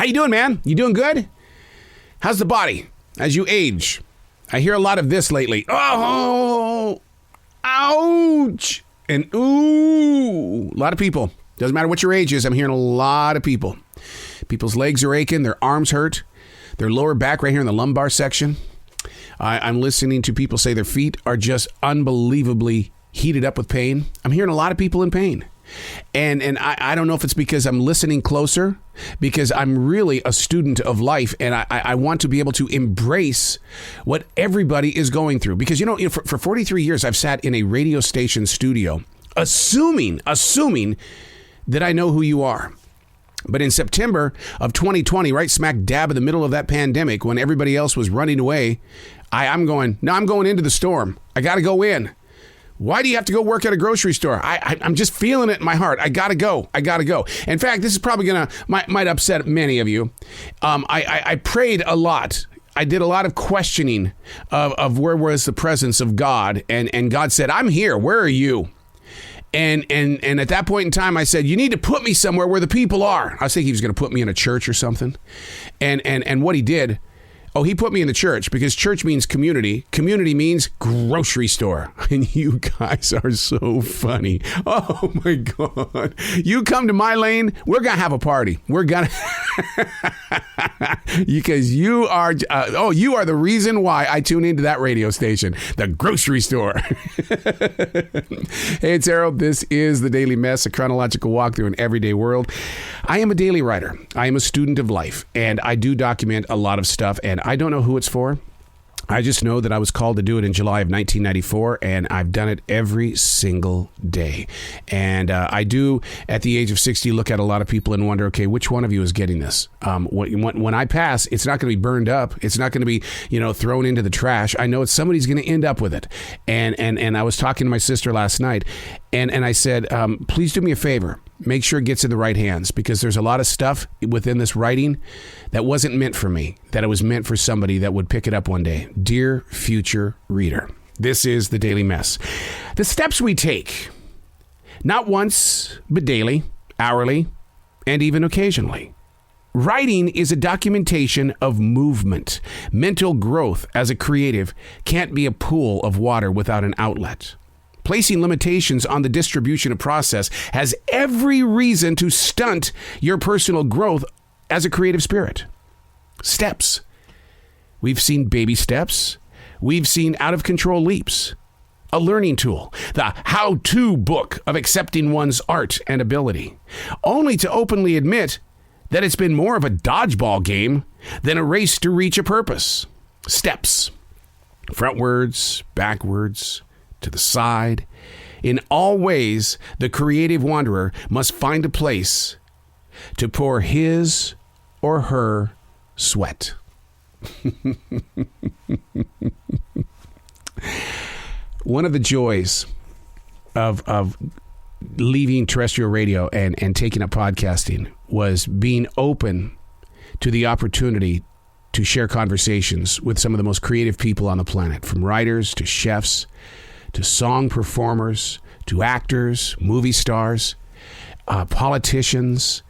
How you doing, man? You doing good? How's the body as you age? I hear a lot of this lately. Oh, ouch, and ooh. A lot of people. Doesn't matter what your age is. I'm hearing a lot of people. People's legs are aching. Their arms hurt. Their lower back right here in the lumbar section. I'm listening to people say their feet are just unbelievably heated up with pain. I'm hearing a lot of people in pain. And I don't know if it's because I'm listening closer, because I'm really a student of life, and I want to be able to embrace what everybody is going through. Because, for 43 years, I've sat in a radio station studio, assuming that I know who you are. But in September of 2020, right smack dab in the middle of that pandemic, when everybody else was running away, I'm going into the storm. I got to go in. Why do you have to go work at a grocery store? I'm just feeling it in my heart. I got to go. In fact, this is probably might upset many of you. I prayed a lot. I did a lot of questioning of where was the presence of God. And God said, I'm here. Where are you? And at that point in time, I said, you need to put me somewhere where the people are. I was thinking he was going to put me in a church or something. And what he did, he put me in the church, because church means community. Community means grocery store. And you guys are so funny. Oh, my God. You come to my lane, we're going to have a party. We're going to... because you are... you are the reason why I tune into that radio station. The grocery store. Hey, it's Harold. This is The Daily Mess, a chronological walk through an everyday world. I am a daily writer. I am a student of life. And I do document a lot of stuff. And I don't know who it's for. I just know that I was called to do it in July of 1994, and I've done it every single day. And I do, at the age of 60, look at a lot of people and wonder, okay, which one of you is getting this? When I pass, it's not going to be burned up. It's not going to be, thrown into the trash. I know somebody's going to end up with it. And I was talking to my sister last night, and I said, please do me a favor. Make sure it gets in the right hands, because there's a lot of stuff within this writing that wasn't meant for me, that it was meant for somebody that would pick it up one day. Dear future reader, this is The Daily Mess. The steps we take, not once, but daily, hourly, and even occasionally. Writing is a documentation of movement. Mental growth as a creative can't be a pool of water without an outlet. Placing limitations on the distribution of process has every reason to stunt your personal growth as a creative spirit. Steps. We've seen baby steps. We've seen out-of-control leaps. A learning tool. The how-to book of accepting one's art and ability. Only to openly admit that it's been more of a dodgeball game than a race to reach a purpose. Steps. Frontwards, backwards, to the side. In all ways, the creative wanderer must find a place to pour his or her sweat. One of the joys of leaving terrestrial radio and taking up podcasting was being open to the opportunity to share conversations with some of the most creative people on the planet, from writers to chefs, to song performers, to actors, movie stars, politicians,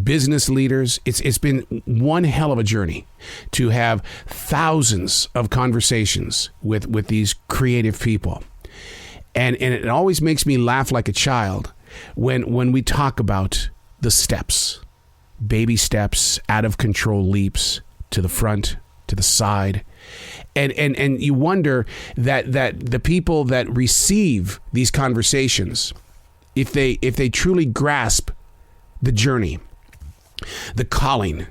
business leaders. It's been one hell of a journey to have thousands of conversations with these creative people. And it always makes me laugh like a child when we talk about the steps, baby steps, out of control leaps, to the front, to the side. And you wonder that the people that receive these conversations, if they truly grasp the journey, the calling,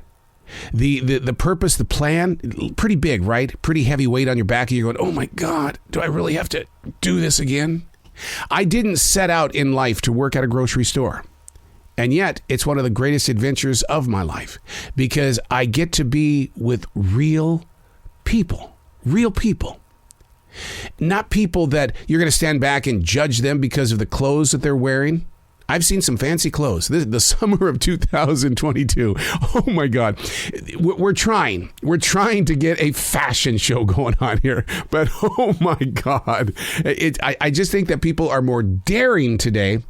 the purpose, the plan, pretty big, right? Pretty heavy weight on your back. And you're going, oh my God, do I really have to do this again? I didn't set out in life to work at a grocery store. And yet, it's one of the greatest adventures of my life, because I get to be with real people. Not people that you're going to stand back and judge them because of the clothes that they're wearing. I've seen some fancy clothes. The summer of 2022. Oh my God. We're trying to get a fashion show going on here. But oh my God. I just think that people are more daring today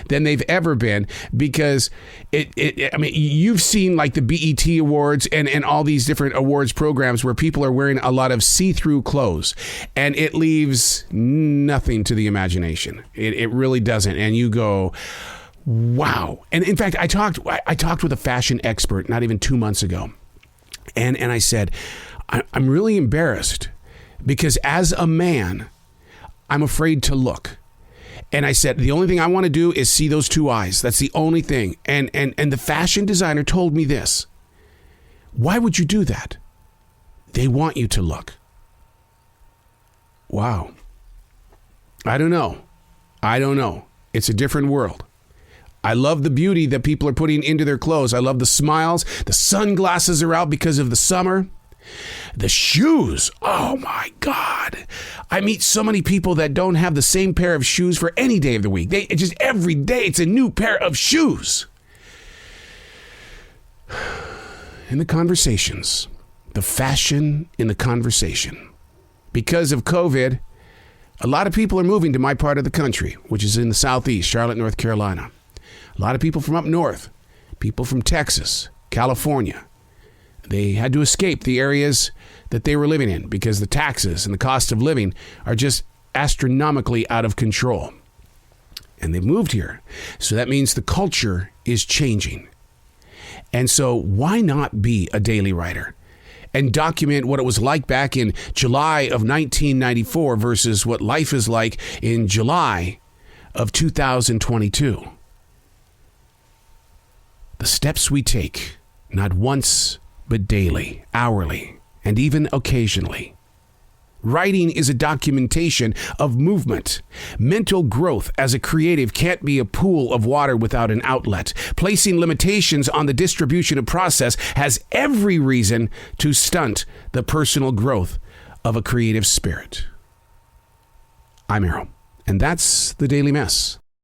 than they've ever been, because I mean, you've seen like the BET Awards and all these different awards programs where people are wearing a lot of see-through clothes, and it leaves nothing to the imagination. It really doesn't. And you go, wow. And in fact, I talked with a fashion expert not even 2 months ago. And I said, I'm really embarrassed because as a man, I'm afraid to look. And I said, the only thing I want to do is see those two eyes. That's the only thing. And the fashion designer told me this. Why would you do that? They want you to look. Wow. I don't know. It's a different world. I love the beauty that people are putting into their clothes. I love the smiles. The sunglasses are out because of the summer. The shoes. Oh my God. I meet so many people that don't have the same pair of shoes for any day of the week. They just every day it's a new pair of shoes. In the conversations, the fashion in the conversation. Because of COVID, a lot of people are moving to my part of the country, which is in the Southeast, Charlotte, North Carolina. A lot of people from up north, people from Texas, California. They had to escape the areas that they were living in because the taxes and the cost of living are just astronomically out of control. And they've moved here. So that means the culture is changing. And so why not be a daily writer and document what it was like back in July of 1994 versus what life is like in July of 2022? The steps we take, not once, but daily, hourly, and even occasionally. Writing is a documentation of movement. Mental growth as a creative can't be a pool of water without an outlet. Placing limitations on the distribution of process has every reason to stunt the personal growth of a creative spirit. I'm Errol, and that's the Daily Mess.